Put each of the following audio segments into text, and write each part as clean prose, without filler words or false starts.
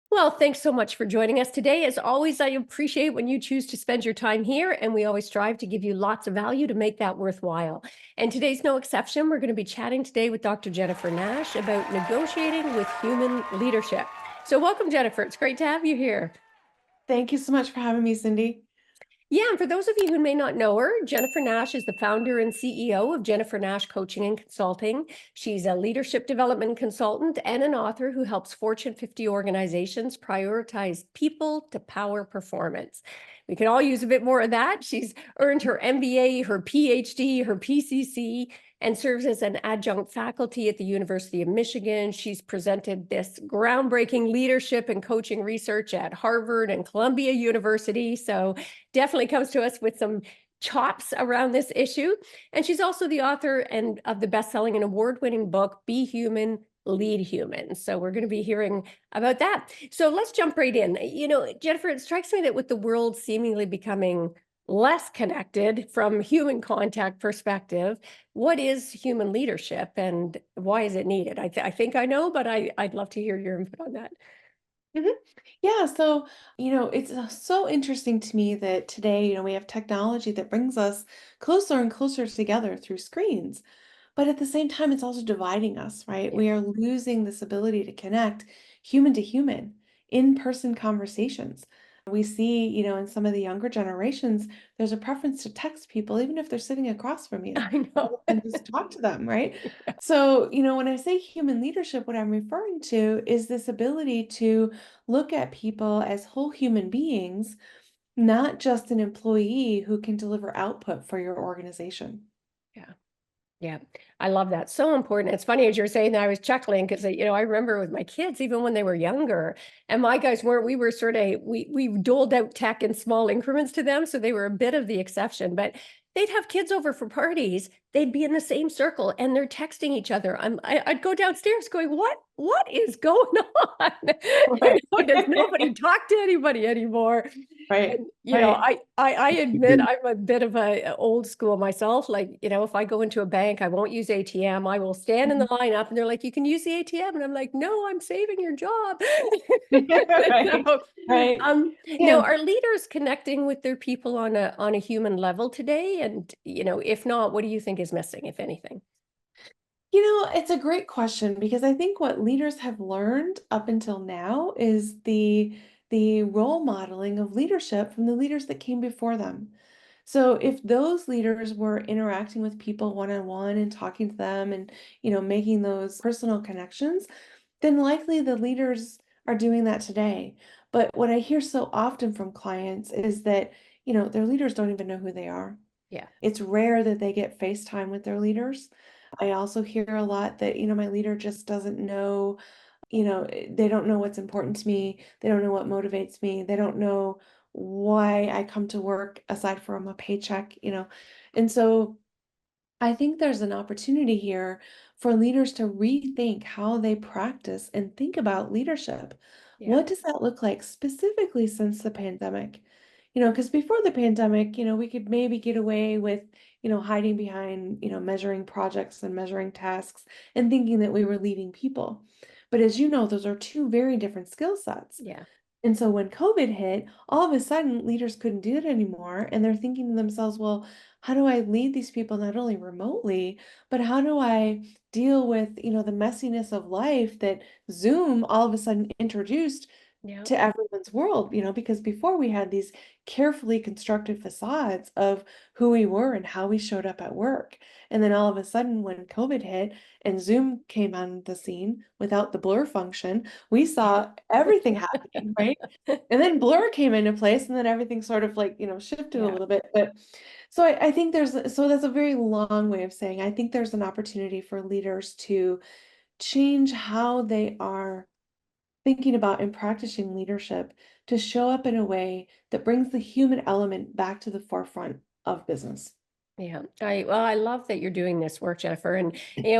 Well, thanks so much for joining us today. As always, I appreciate when you choose to spend your time here, and we always strive to give you lots of value to make that worthwhile. And today's no exception. We're going to be chatting today with Dr. Jennifer Nash about negotiating with human leadership. So, welcome, Jennifer. It's great to have you here. Thank you so much for having me, Cindy. Yeah, and for those of you who may not know her, Jennifer Nash is the founder and CEO of Jennifer Nash Coaching and Consulting. She's a leadership development consultant and an author who helps Fortune 50 organizations prioritize people to power performance. We can all use a bit more of that. She's earned her MBA, her PhD, her PCC, and serves as an adjunct faculty at the University of Michigan. She's presented this groundbreaking leadership and coaching research at Harvard and Columbia University. So definitely comes to us with some chops around this issue. And she's also the author and of the best-selling and award-winning book, Be Human, Lead Human. So we're going to be hearing about that. So let's jump right in. Jennifer, it strikes me that with the world seemingly becoming less connected from human contact perspective, what is human leadership and why is it needed? I think I know, but I'd love to hear your input on that. Mhm. Yeah, so, it's so interesting to me that today, we have technology that brings us closer and closer together through screens. But at the same time, it's also dividing us, right? Yeah. We are losing this ability to connect human to human, in-person conversations. We see, in some of the younger generations, there's a preference to text people, even if they're sitting across from you, I know. and just talk to them, right? So, when I say human leadership, what I'm referring to is this ability to look at people as whole human beings, not just an employee who can deliver output for your organization. Yeah. Yeah, I love that. So important. It's funny as you're saying that I was chuckling because I remember with my kids, even when they were younger, and my guys weren't, we were sort of we doled out tech in small increments to them. So they were a bit of the exception, but they'd have kids over for parties, they'd be in the same circle and they're texting each other. I'd go downstairs going, what is going on? Right. Does nobody talk to anybody anymore? Right. And, Right. I admit I'm a bit of a old school myself. Like, if I go into a bank, I won't use ATM. I will stand in the Mhm. lineup and they're like, you can use the ATM. And I'm like, no, I'm saving your job. Right. So, Right. now Yeah. are leaders connecting with their people on a human level today? And, if not, what do you think is missing, if anything? It's a great question because I think what leaders have learned up until now is the role modeling of leadership from the leaders that came before them. So if those leaders were interacting with people one-on-one and talking to them and, making those personal connections, then likely the leaders are doing that today. But what I hear so often from clients is that, their leaders don't even know who they are. Yeah. It's rare that they get FaceTime with their leaders. I also hear a lot that, my leader just doesn't know, they don't know what's important to me. They don't know what motivates me. They don't know why I come to work aside from a paycheck. And so I think there's an opportunity here for leaders to rethink how they practice and think about leadership. Yeah. What does that look like specifically since the pandemic? Because before the pandemic, we could maybe get away with, hiding behind, measuring projects and measuring tasks and thinking that we were leading people. But as you know, those are two very different skill sets. Yeah. And so when COVID hit, all of a sudden leaders couldn't do it anymore. And they're thinking to themselves, well, how do I lead these people not only remotely, but how do I deal with, the messiness of life that Zoom all of a sudden introduced Yeah. to everyone's world, because before we had these carefully constructed facades of who we were and how we showed up at work. And then all of a sudden, when COVID hit and Zoom came on the scene without the blur function, we saw everything happening, right? And then blur came into place, and then everything sort of like, shifted a Yeah. little bit. But so I think so that's a very long way of saying I think there's an opportunity for leaders to change how they are thinking about and practicing leadership to show up in a way that brings the human element back to the forefront of business. Yeah, I love that you're doing this work, Jennifer. And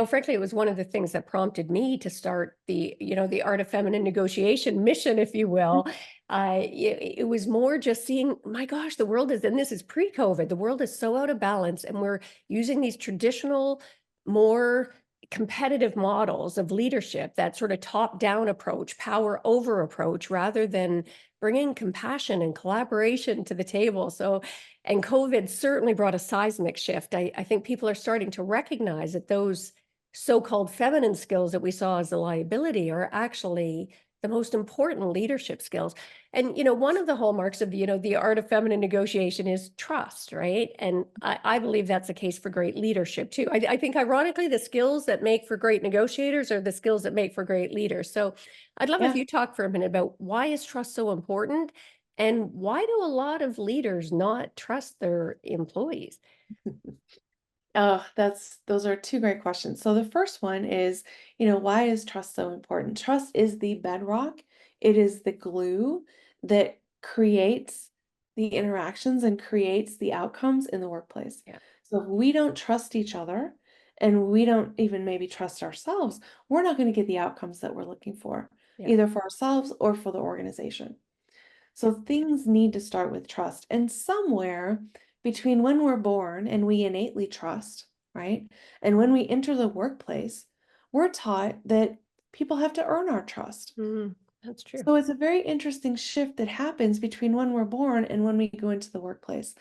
frankly, it was one of the things that prompted me to start the art of feminine negotiation mission, if you will. It was more just seeing, my gosh, the world is, and this is pre-COVID, the world is so out of balance, and we're using these traditional, more competitive models of leadership, that sort of top-down approach, power over approach, rather than bringing compassion and collaboration to the table. So, and COVID certainly brought a seismic shift. I think people are starting to recognize that those so-called feminine skills that we saw as a liability are actually the most important leadership skills. And, one of the hallmarks of, the art of feminine negotiation is trust, right? And I believe that's the case for great leadership too. I think ironically, the skills that make for great negotiators are the skills that make for great leaders. So I'd love if Yeah. you talk for a minute about why is trust so important, and why do a lot of leaders not trust their employees? Oh, those are two great questions. So the first one is, why is trust so important? Trust is the bedrock. It is the glue that creates the interactions and creates the outcomes in the workplace. Yeah, So if we don't trust each other and we don't even maybe trust ourselves, we're not going to get the outcomes that we're looking for, yeah, either for ourselves or for the organization. yeah, So things need to start with trust. And somewhere between when we're born and we innately trust, right? And when we enter the workplace, we're taught that people have to earn our trust. that's true. So it's a very interesting shift that happens between when we're born and when we go into the workplace.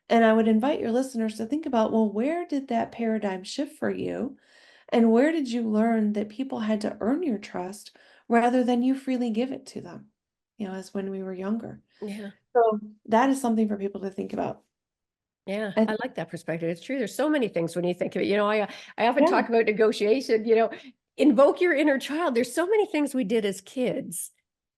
And I would invite your listeners to think about, well, where did that paradigm shift for you? And where did you learn that people had to earn your trust rather than you freely give it to them, as when we were younger? Yeah. So that is something for people to think about. Yeah, And I like that perspective. It's true. There's so many things when you think of it. I often yeah, talk about negotiation, invoke your inner child. There's so many things we did as kids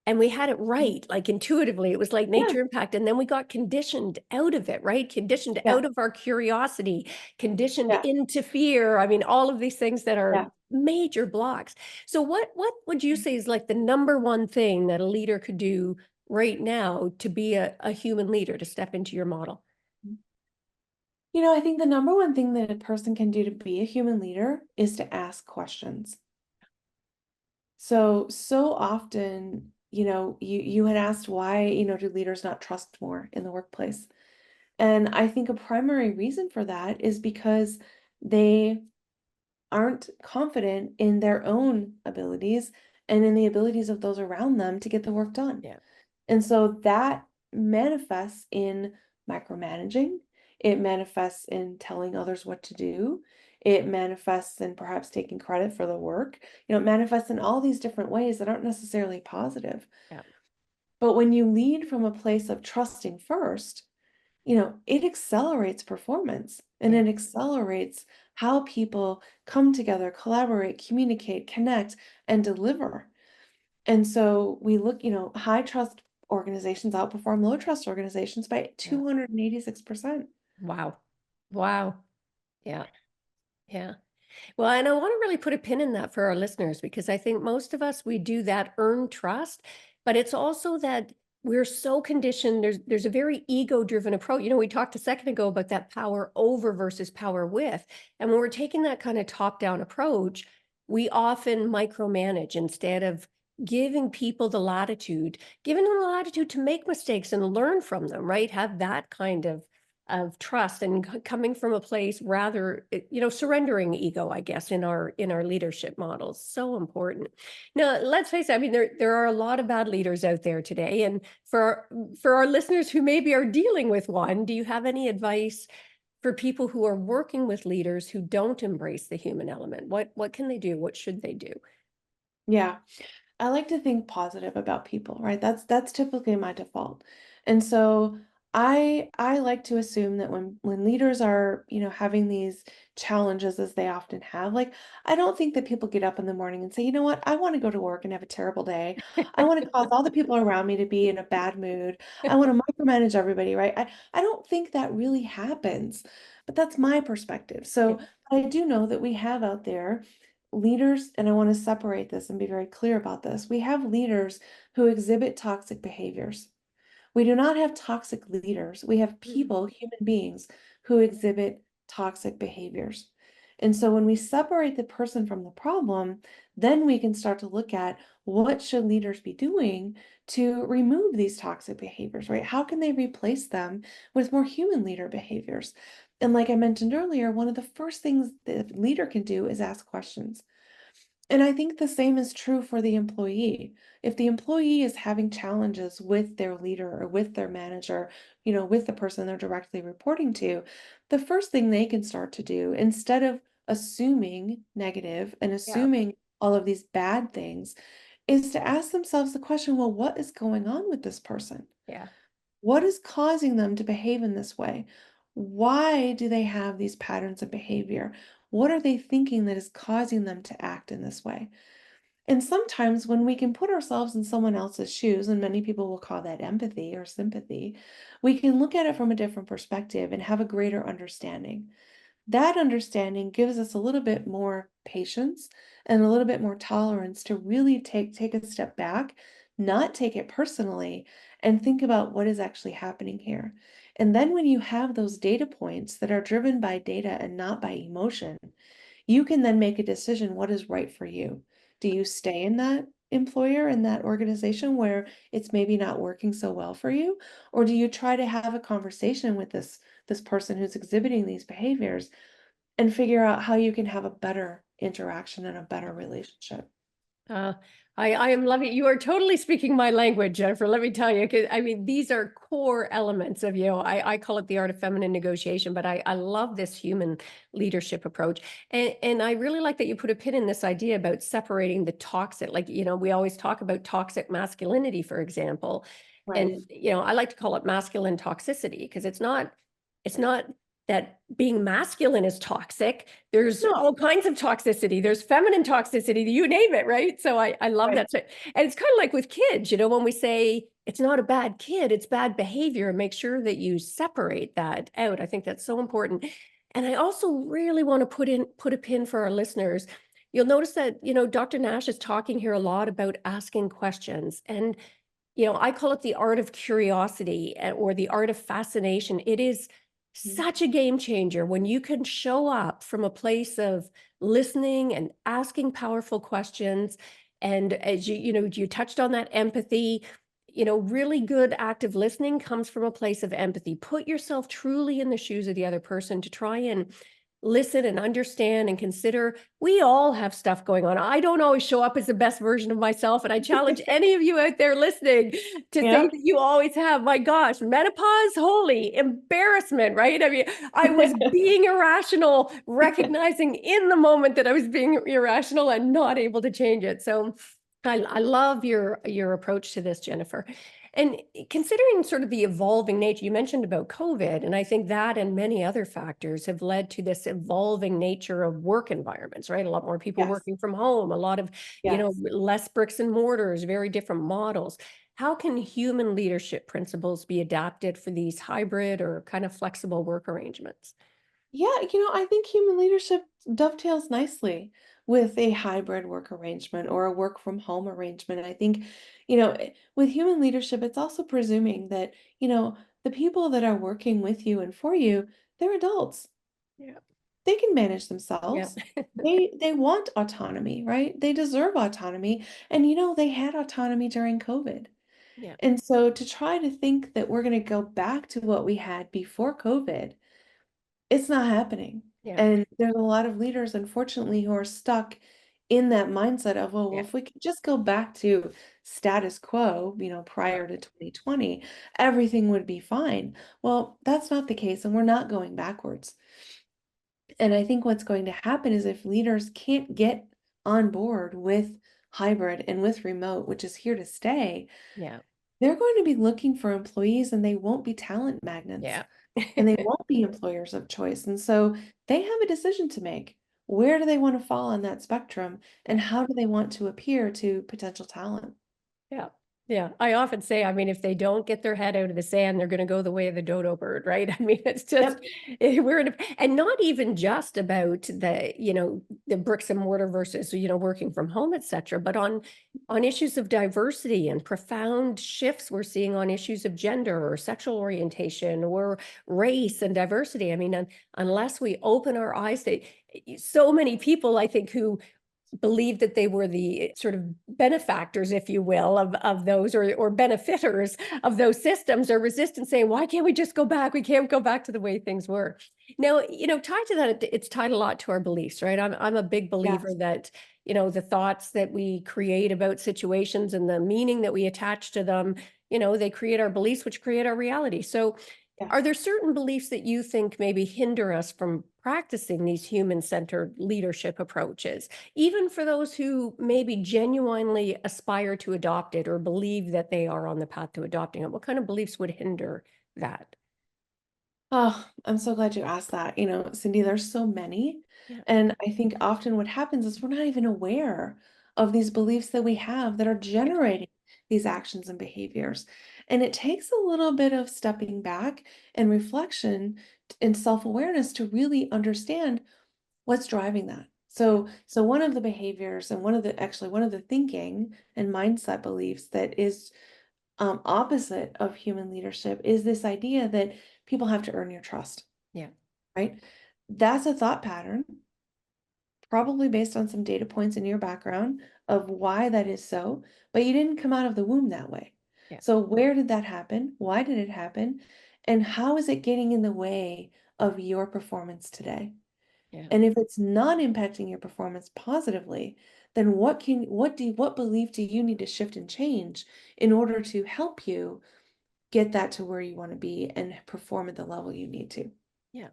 and we had it right, like intuitively. It was like yeah, nature impact. And then we got conditioned out of it, right? Conditioned yeah, out of our curiosity, conditioned yeah, into fear. I mean, all of these things that are yeah. major blocks. So what would you say is like the number one thing that a leader could do right now to be a human leader, to step into your model? I think the number one thing that a person can do to be a human leader is to ask questions. So often, you had asked why, do leaders not trust more in the workplace? And I think a primary reason for that is because they aren't confident in their own abilities and in the abilities of those around them to get the work done. Yeah. And so that manifests in micromanaging. It manifests in telling others what to do. It manifests in perhaps taking credit for the work. It manifests in all these different ways that aren't necessarily positive. Yeah. But when you lead from a place of trusting first, it accelerates performance and Yeah. it accelerates how people come together, collaborate, communicate, connect, and deliver. And so we look, high trust organizations outperform low trust organizations by Yeah. 286%. Wow. Wow. Yeah. Yeah. Well, and I want to really put a pin in that for our listeners, because I think most of us, we do that earn trust, but it's also that we're so conditioned. There's a very ego-driven approach. We talked a second ago about that power over versus power with. And when we're taking that kind of top-down approach, we often micromanage instead of giving people the latitude, giving them the latitude to make mistakes and learn from them, right? Have that kind of trust and coming from a place rather, surrendering ego, I guess, in our leadership models. So important. Now, let's face it, I mean, there are a lot of bad leaders out there today. And for our listeners who maybe are dealing with one, do you have any advice for people who are working with leaders who don't embrace the human element? What can they do? What should they do? Yeah. I like to think positive about people, right? That's typically my default. And so I like to assume that when leaders are, having these challenges as they often have, like I don't think that people get up in the morning and say, you know what, I want to go to work and have a terrible day. I want to cause all the people around me to be in a bad mood. I want to micromanage everybody, right? I don't think that really happens, but that's my perspective. Yeah. So I do know that we have out there leaders, and I want to separate this and be very clear about this. We have leaders who exhibit toxic behaviors. We do not have toxic leaders. We have Mm, people, human beings, who exhibit toxic behaviors. And so when we separate the person from the problem, then we can start to look at what should leaders be doing to remove these toxic behaviors, right? How can they replace them with more human leader behaviors? And like I mentioned earlier, one of the first things that a leader can do is ask questions. And I think the same is true for the employee. If the employee is having challenges with their leader or with their manager, with the person they're directly reporting to, the first thing they can start to do, instead of assuming negative and Yeah. assuming all of these bad things, is to ask themselves the question, well, what is going on with this person? Yeah. What is causing them to behave in this way? Why do they have these patterns of behavior? What are they thinking that is causing them to act in this way? And sometimes when we can put ourselves in someone else's shoes, and many people will call that empathy or sympathy, we can look at it from a different perspective and have a greater understanding. That understanding gives us a little bit more patience and a little bit more tolerance to really take a step back, not take it personally, and think about what is actually happening here. And then when you have those data points that are driven by data and not by emotion, you can then make a decision what is right for you. Do you stay in that employer, in that organization where it's maybe not working so well for you? Or do you try to have a conversation with this person who's exhibiting these behaviors and figure out how you can have a better interaction and a better relationship? Uh, I am loving, you are totally speaking my language, Jennifer, let me tell you, because I mean, these are core elements of, I call it the art of feminine negotiation, but I love this human leadership approach. And I really like that you put a pin in this idea about separating the toxic, like, we always talk about toxic masculinity, for example. Right. And, I like to call it masculine toxicity because it's not that being masculine is toxic. There's No. all kinds of toxicity. There's feminine toxicity, you name it, right? So I love Right. that. So, and it's kind of like with kids, when we say it's not a bad kid, it's bad behavior, make sure that you separate that out. I think that's so important. And I also really want to put a pin for our listeners. You'll notice that, Dr. Nash is talking here a lot about asking questions. And I call it the art of curiosity or the art of fascination. It is Mhm. such a game changer when you can show up from a place of listening and asking powerful questions. And as you touched on that empathy, really good active listening comes from a place of empathy. Put yourself truly in the shoes of the other person to try and listen and understand and consider. We all have stuff going on. I don't always show up as the best version of myself. And I challenge any of you out there listening to say Yep. that you always have. My gosh, menopause, holy embarrassment, right? I mean, I was being irrational, recognizing in the moment that I was being irrational and not able to change it. So I love your approach to this, Jennifer. And considering sort of the evolving nature, you mentioned about COVID, and I think that and many other factors have led to this evolving nature of work environments, right? A lot more people Yes. working from home, a lot of, Yes. less bricks and mortars, very different models. How can human leadership principles be adapted for these hybrid or kind of flexible work arrangements? Yeah, I think human leadership dovetails nicely with a hybrid work arrangement or a work from home arrangement. I think, with human leadership, it's also presuming that, the people that are working with you and for you, they're adults. Yeah. They can manage Yeah. themselves. They want autonomy, right? They deserve autonomy. And they had autonomy during COVID. Yeah. And so to try to think that we're going to go back to what we had before COVID, it's not happening. Yeah. And there's a lot of leaders, unfortunately, who are stuck in that mindset of, well, Yeah. if we could just go back to status quo, prior to 2020, everything would be fine. Well, that's not the case, and we're not going backwards. And I think what's going to happen is if leaders can't get on board with hybrid and with remote, which is here to stay, Yeah. they're going to be looking for employees and they won't be talent magnets Yeah. and they won't be employers of choice. And so they have a decision to make. Where do they want to fall on that spectrum and Yeah. how do they want to appear to potential talent? Yeah. Yeah. I often say, I mean, if they don't get their head out of the sand, they're going to go the way of the dodo bird, right? I mean, it's just, Yep. we're in a, and not even just about the bricks and mortar versus, working from home, et cetera, but on issues of diversity and profound shifts we're seeing on issues of gender or sexual orientation or race and diversity. I mean, unless we open our eyes to so many people, I think, who believed that they were the sort of benefactors, if you will, of those, or benefiters of those systems, are resistant, saying, why can't we just go back? We can't go back to the way things were. Now, tied to that, it's tied a lot to our beliefs, right? I'm a big believer Yes. that, the thoughts that we create about situations and the meaning that we attach to them, they create our beliefs, which create our reality. So are Yes. there certain beliefs that you think maybe hinder us from practicing these human-centered leadership approaches, even for those who maybe genuinely aspire to adopt it or believe that they are on the path to adopting it? What kind of beliefs would hinder that? Oh, I'm so glad you asked that. Cindy, there's so many. Yeah. And I think often what happens is we're not even aware of these beliefs that we have that are Yeah. generating these actions and behaviors. And it takes a little bit of stepping back and reflection and self-awareness to really understand what's driving that. Yeah. So one of the behaviors and one of the thinking and mindset beliefs that is opposite of human leadership is this idea that people have to earn your trust, Yeah. right? That's a thought pattern, probably based on some data points in your background of why that is so, but you didn't come out of the womb that way. Yeah. So where did that happen? Why did it happen? And how is it getting in the way of your performance today? Yeah. And if it's not impacting your performance positively, then what belief do you need to shift and change in order to help you get that to where you want to be and perform at the level you need to? Yeah.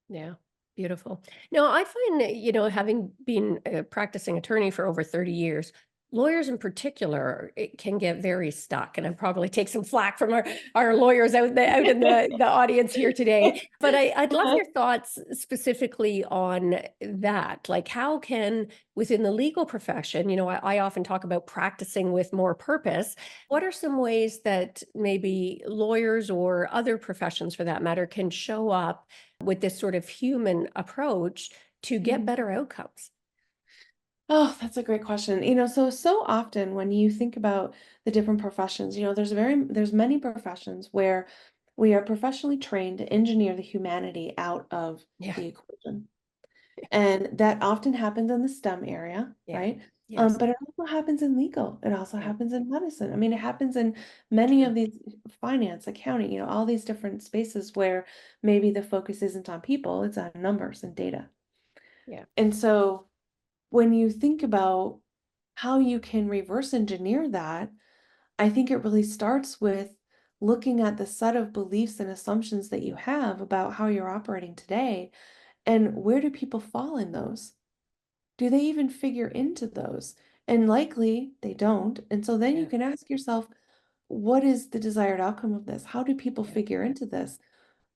Yeah, beautiful. Now, I find that, having been a practicing attorney for over 30 years, lawyers in particular, it can get very stuck. And I probably take some flack from our lawyers out in the audience here today. But I'd love your thoughts specifically on that. Like, how can, within the legal profession, I often talk about practicing with more purpose. What are some ways that maybe lawyers or other professions for that matter can show up with this sort of human approach to get Mhm. better outcomes? Oh, that's a great question. So often when you think about the different professions, there's many professions where we are professionally trained to engineer the humanity out of Yeah, the equation. And that often happens in the STEM area, yeah, right? yes, But it also happens in legal. It also yeah, happens in medicine. I mean, it happens in many true, of these finance, accounting, all these different spaces where maybe the focus isn't on people, it's on numbers and data. yeah, And so when you think about how you can reverse engineer that, I think it really starts with looking at the set of beliefs and assumptions that you have about how you're operating today, and where do people fall in those? Do they even figure into those? And likely they don't. And so then you yeah, can ask yourself, what is the desired outcome of this? How do people yeah, figure into this?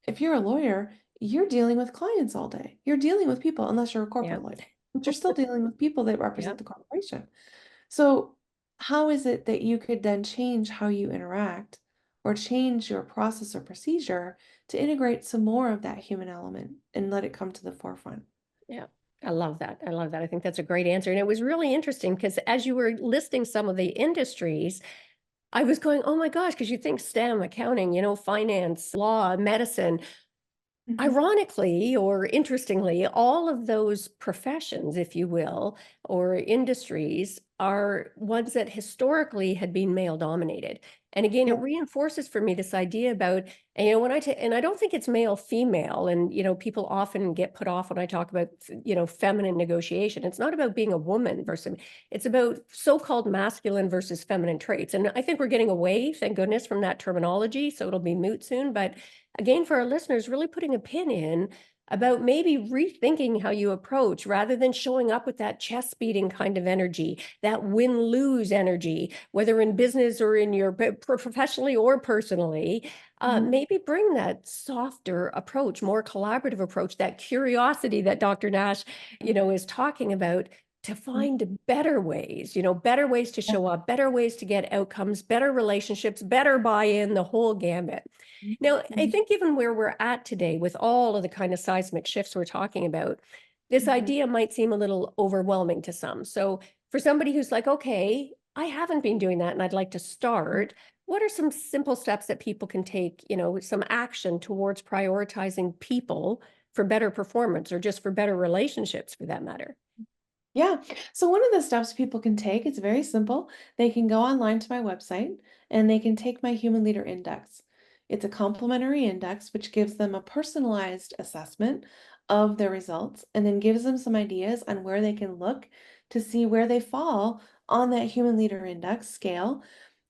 If you're a lawyer, you're dealing with clients all day. You're dealing with people, unless you're a yeah, corporate lawyer, but you're still dealing with people that yeah, represent the corporation. So, how is it that you could then change how you interact or change your process or procedure to integrate some more of that human element and let it come to the forefront? yeah. I love that. I love that. I think that's a great answer. And it was really interesting because as you were listing some of the industries, I was going, oh my gosh, because you think STEM, accounting, finance, law, medicine. Mhm. Ironically, or interestingly, all of those professions, if you will, or industries are ones that historically had been male dominated. And again, it Yep. reinforces for me this idea about, and, when and I don't think it's male female, and people often get put off when I talk about feminine negotiation. It's not about being a woman versus, it's about so-called masculine versus feminine traits. And I think we're getting away, thank goodness, from that terminology, so it'll be moot soon. But again, for our listeners, really putting a pin in about maybe rethinking how you approach rather than showing up with that chest beating kind of energy, that win lose energy, whether in business or in your professionally or personally. Mhm. Maybe bring that softer approach, more collaborative approach, that curiosity that Dr. Nash, is talking about, to Mhm. find better ways, better ways to Yeah. show up, better ways to get outcomes, better relationships, better buy-in, the whole gambit. Mhm. Now, I Mhm. think given where we're at today with all of the kind of seismic shifts we're talking about, this Mhm. idea might seem a little overwhelming to some. So for somebody who's like, okay, I haven't been doing that and I'd like to start, what are some simple steps that people can take, some action towards prioritizing people for better performance or just for better relationships for that matter? Yeah. So one of the steps people can take, it's very simple. They can go online to my website and they can take my Human Leader Index. It's a complimentary index which gives them a personalized assessment of their results and then gives them some ideas on where they can look to see where they fall on that Human Leader Index scale,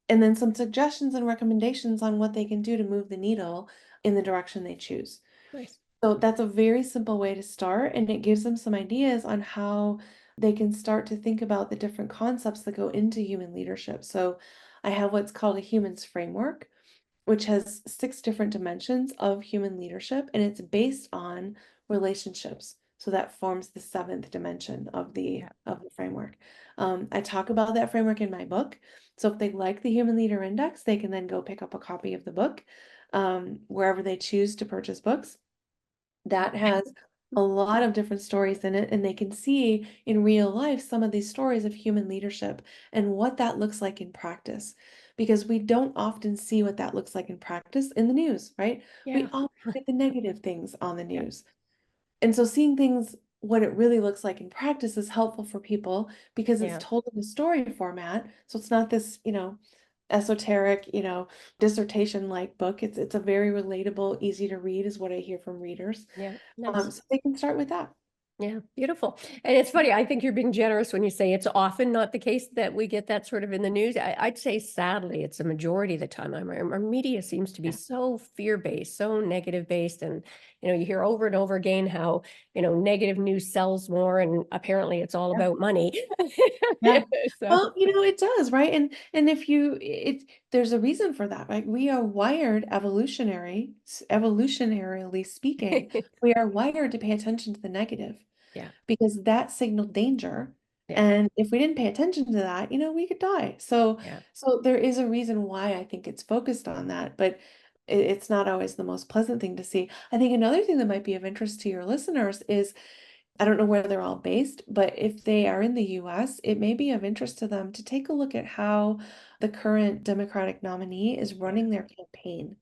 and then some suggestions and recommendations on what they can do to move the needle in the direction they choose. Nice. So that's a very simple way to start, and it gives them some ideas on how they can start to think about the different concepts that go into human leadership. So I have what's called a humans framework, which has 6 different dimensions of human leadership, and it's based on relationships. So that forms the 7th dimension of the Yeah. framework. I talk about that framework in my book. So if they like the Human Leader Index, they can then go pick up a copy of the book wherever they choose to purchase books. That has a lot of different stories in it, and they can see in real life some of these stories of human leadership and what that looks like in practice. Because we don't often see what that looks like in practice in the news, right? We Yeah. all get the negative things on the Yeah. news. And so seeing things, what it really looks like in practice is helpful for people because it's Yeah. told in the story format. So it's not this, esoteric, dissertation-like book. It's a very relatable, easy to read is what I hear from readers. Yeah. Nice. So they can start with that. Yeah, beautiful. And it's funny, I think you're being generous when you say it's often not the case that we get that sort of in the news. I'd say sadly, it's a majority of the time. Our media seems to be Yeah. so fear-based, so negative-based. And, you hear over and over again how, negative news sells more, and apparently it's all Yeah. about money. Yeah. So, Well, it does, right? And if you it there's a reason for that, right? We are wired evolutionarily speaking, we are wired to pay attention to the negative yeah, because that signaled danger. yeah, And if we didn't pay attention to that, we could die. So yeah, so there is a reason why I think it's focused on that, but it's not always the most pleasant thing to see. I think another thing that might be of interest to your listeners is I don't know where they're all based, but if they are in the US, it may be of interest to them to take a look at how the current Democratic nominee is yeah, running their campaign.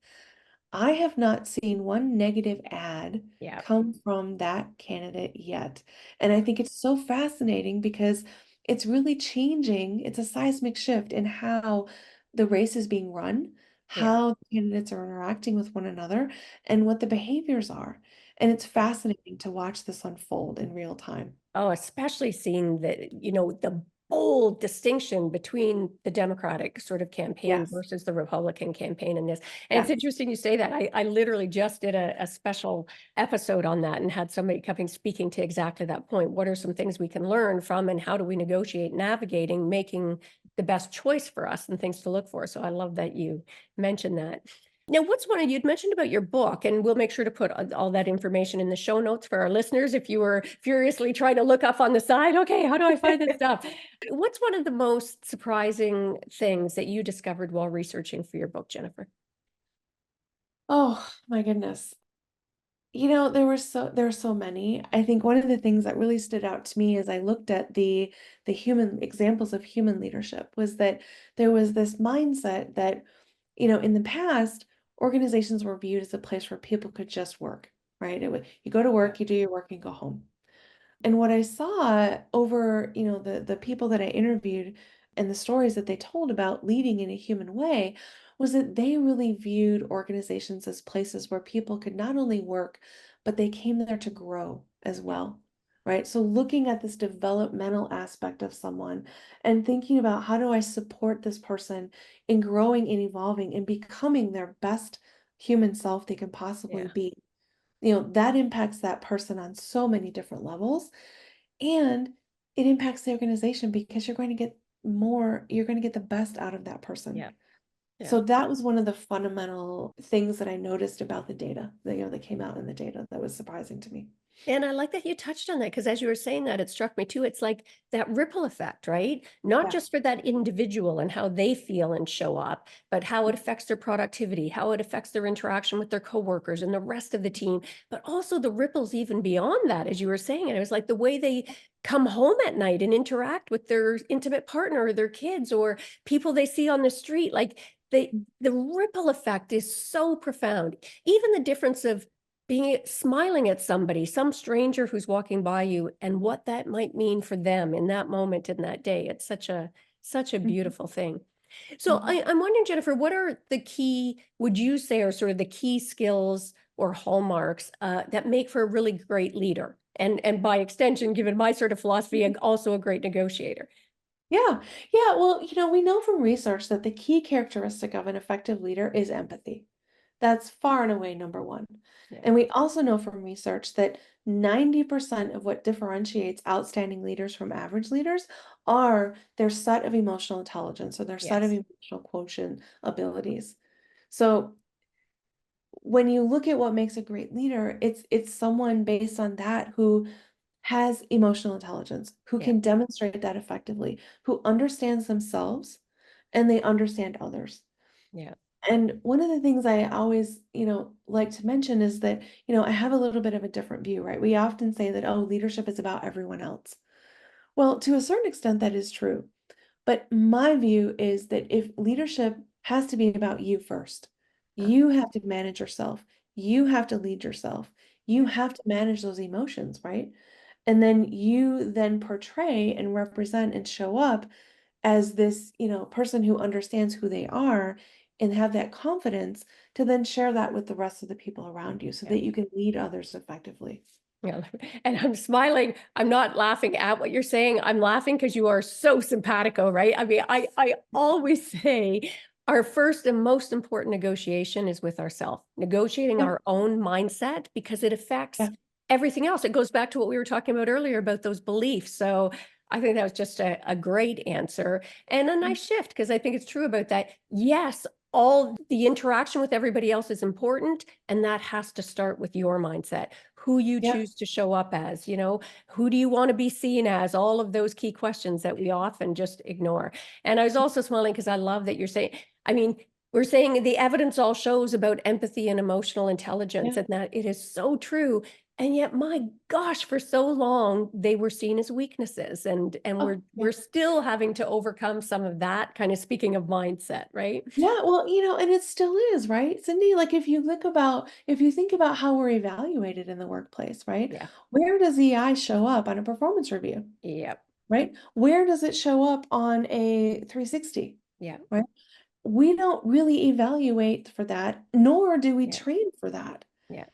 I have not seen one negative ad yeah, come from that candidate yet. And I think it's so fascinating because it's really changing. It's a seismic shift in how the race is being run, yeah. how the candidates are interacting with one another, and what the behaviors are. And it's Yeah. fascinating to watch this unfold in real time. Oh, especially seeing the bold distinction between the Democratic sort of campaign Yes. versus the Republican campaign in this. And it's Yes. interesting you say that. I literally just did a special episode on that and had somebody coming speaking to exactly that point. What are some things we can learn from, and how do we negotiate navigating, making the best choice for us and things to look for? So I love that you mentioned that. Now, what's one you'd mentioned about your book, and we'll make sure to put all that information in the show notes for our listeners if you were furiously trying to look up on the side, okay, how do I find this stuff? What's one of the most surprising things that you discovered while researching for your book, Jennifer? Oh my goodness. There were so many. I think one of the things that really stood out to me as I looked at the human examples of human leadership was that there was this mindset that, in the past, organizations were viewed as a place where people could just work, right? You go to Yeah. work, you do your work, and go home. And what I saw over, the people that I interviewed and the stories that they told about leading in a human way was that they really viewed organizations as places where people could not only work, but they came there to grow as Yeah. well. Right. So looking at this developmental aspect of someone and thinking about how do I support this person in growing and evolving and becoming their best human self they can possibly Yeah. be, that impacts that person on so many different levels. And it impacts the organization because you're going to get the best out of that person. Yeah. Yeah. So that was one of the fundamental things that I noticed about the data that, that came out in the data that was surprising to me. And I like that you touched on that, because as you were saying that, it struck me too. It's like that ripple effect, right? Not Yes. just for that individual and how they feel and show up, but how it affects their productivity, how it affects their interaction with their coworkers and the rest of the team, but also the ripples even beyond that, as you were saying. And it was like the way they come home at night and interact with their intimate partner or their kids or people they see on the street. Like the ripple effect is so profound. Even the difference of being smiling at somebody, some stranger who's walking by you, and what that might mean for them in that moment in that day. It's such a Mhm, beautiful thing. So mhm. I'm wondering, Jennifer, what are the key, would you say, are sort of the key skills or hallmarks that make for a really great leader? And by extension, given my sort of philosophy, and also a great negotiator. Yeah, yeah. Well, we know from research that the key characteristic of an effective leader is empathy. That's far and away number one. Yeah, And we also know from research that 90% of what differentiates outstanding leaders from average leaders are their set of emotional intelligence or their set of yes, emotional quotient abilities. So when you look at what makes a great leader, it's someone based on that who has emotional intelligence, who yeah, can demonstrate that effectively, who understands themselves and they understand others. yeah, And one of the things I always, like to mention is that, I have a little bit of a different view, right? We often say that, oh, leadership is about everyone else. Well, to a certain extent, that is true. But my view is that if leadership has to be about you first, uh, you have to manage yourself, you have to lead yourself, you yeah, have to manage those emotions, right? And then you then portray and represent and show up as this, person who understands who they are and have that confidence to then share that with the rest of the people around you so yeah. that you can lead others effectively. Yeah, and I'm smiling. I'm not laughing at what you're saying. I'm laughing because you are so simpatico, right? I mean, I always say our first and most important negotiation is with ourselves, negotiating Yeah, our own mindset because it affects yeah, everything else. It goes back to what we were talking about earlier about those beliefs. So I think that was just a great answer and a mm, nice shift because I think it's true about that. Yes, all the interaction with everybody else is important, and that has to start with your mindset, who you yeah, choose to show up as, who do you want to be seen as, all of those key questions that we often just ignore. And I was also smiling because I love that you're saying, I mean, we're saying the evidence all shows about empathy and emotional intelligence yeah, and that it is so true. And yet, my gosh, for so long they were seen as weaknesses, and oh, yeah. we're still having to overcome some of that, kind of speaking of mindset, right? Yeah, well, and it still is, right? Cindy, like if you think about how we're evaluated in the workplace, right? Yeah. Where does EI show up on a performance review, Yeah. right? Where does it show up on a 360, Yeah. right? We don't really evaluate for that, nor do we Yeah. train for that. Yeah.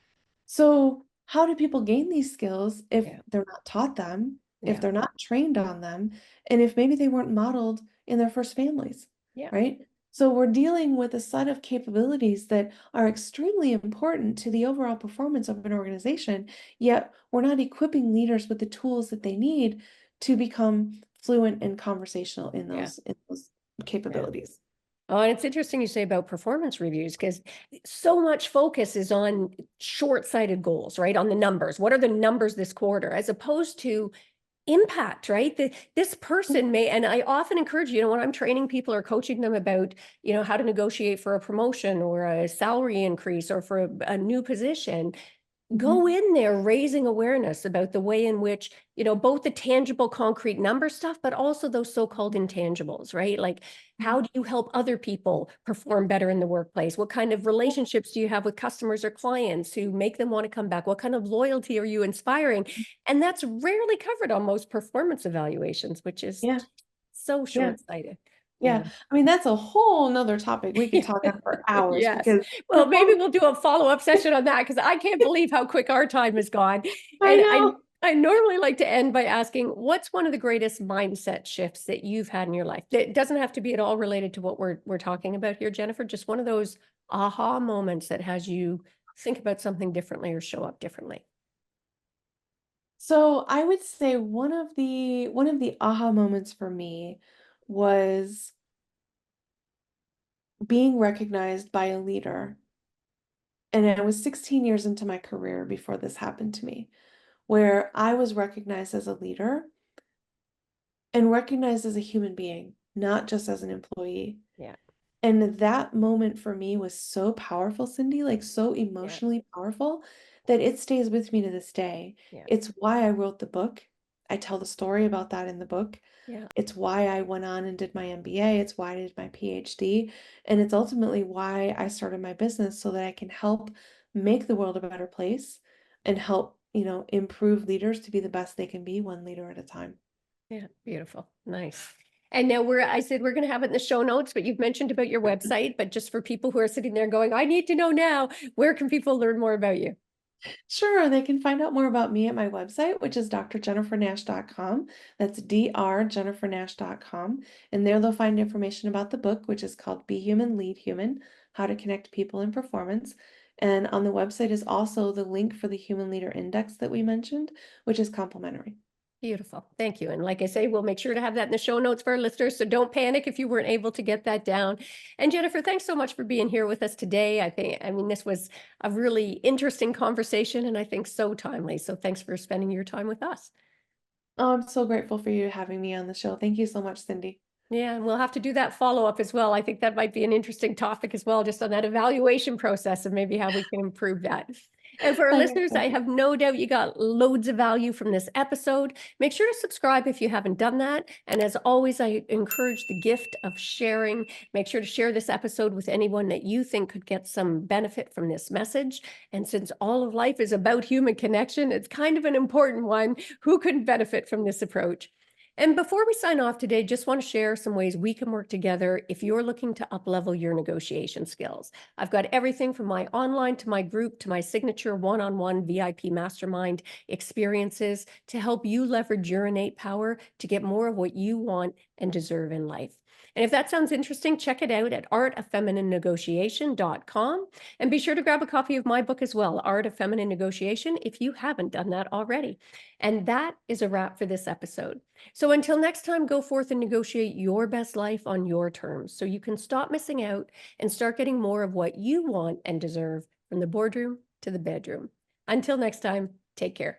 So, how do people gain these skills if Yeah. they're not taught them, if Yeah. they're not trained on them, and if maybe they weren't modeled in their first families, Yeah. right? So, we're dealing with a set of capabilities that are extremely important to the overall performance of an organization, yet we're not equipping leaders with the tools that they need to become fluent and conversational in Yeah. those Yeah. capabilities. Oh, and it's interesting you say about performance reviews because so much focus is on short-sighted goals, right? On the numbers. What are the numbers this quarter, as opposed to impact, right? This person may, and I often encourage, when I'm training people or coaching them about, how to negotiate for a promotion or a salary increase or for a new position, go Mhm. in there raising awareness about the way in which, both the tangible concrete number stuff, but also those so-called intangibles, right? Like, how Mhm. do you help other people perform better in the workplace? What kind of relationships do you have with customers or clients who make them want to come back? What kind of loyalty are you inspiring? And that's rarely covered on most performance evaluations, which is Yeah, so yeah. short-sighted. Yeah. Yeah, I mean, that's a whole nother topic we could talk on for hours Yes. because Well, maybe performance, we'll do a follow-up session on that because I can't believe how quick our time has gone. I And know. I normally like to end by asking, what's one of the greatest mindset shifts that you've had in your life? That doesn't have to be at all related to what we're talking about here, Jennifer. Just one of those aha moments that has you think about something differently or show up differently. So I would say one of the aha moments for me was being recognized by a leader. And I was 16 years into my career before this happened to me, where I was recognized as a leader and recognized as a human being, not just as an employee. Yeah. And that moment for me was so powerful, Cindy, like so Yeah. emotionally powerful that it stays with me to this day. Yeah. It's why I wrote the book. I tell the story about that in the book. Yeah. It's why I went on and did my MBA. It's why I did my PhD. And it's ultimately why I started my business so that I can help make the world a better place and help, improve leaders to be the best they can be, one leader at a time. Yeah, beautiful. Nice. And now I said we're going to have it in the show notes, but you've mentioned about your website, but just for people who are sitting there going, I need to know now, where can people learn more about you? Sure, they can find out more about me at my website, which is drjennifernash.com. That's drjennifernash.com. And there they'll find information about the book, which is called Be Human, Lead Human: How to Connect People and Performance. And on the website is also the link for the Human Leader Index that we mentioned, which is complimentary. Beautiful. Thank you. And like I say, we'll make sure to have that in the show notes for our listeners. So don't panic if you weren't able to get that down. And Jennifer, thanks so much for being here with us today. I mean, this was a really interesting conversation and I think so timely. So thanks for spending your time with us. Oh, I'm so grateful for you having me on the show. Thank you so much, Cindy. Yeah, and we'll have to do that follow-up as well. I think that might be an interesting topic as well, just on that evaluation process and maybe how we can improve that. And for our I hope listeners, I so. have no doubt you got loads of value from this episode. Make sure to subscribe if you haven't done that. And as always, I encourage the gift of sharing. Make sure to share this episode with anyone that you think could get some benefit from this message. And since all of life is about human connection, it's kind of an important one. Who couldn't benefit from this approach? And before we sign off today, just want to share some ways we can work together if you're looking to up-level your negotiation skills. I've got everything from my online to my group to my signature one-on-one VIP mastermind experiences to help you leverage your innate power to get more of what you want and deserve in life. And if that sounds interesting, check it out at artoffemininenegotiation.com. And be sure to grab a copy of my book as well, Art of Feminine Negotiation, if you haven't done that already. And that is a wrap for this episode. So until next time, go forth and negotiate your best life on your terms so you can stop missing out and start getting more of what you want and deserve from the boardroom to the bedroom. Until next time, take care.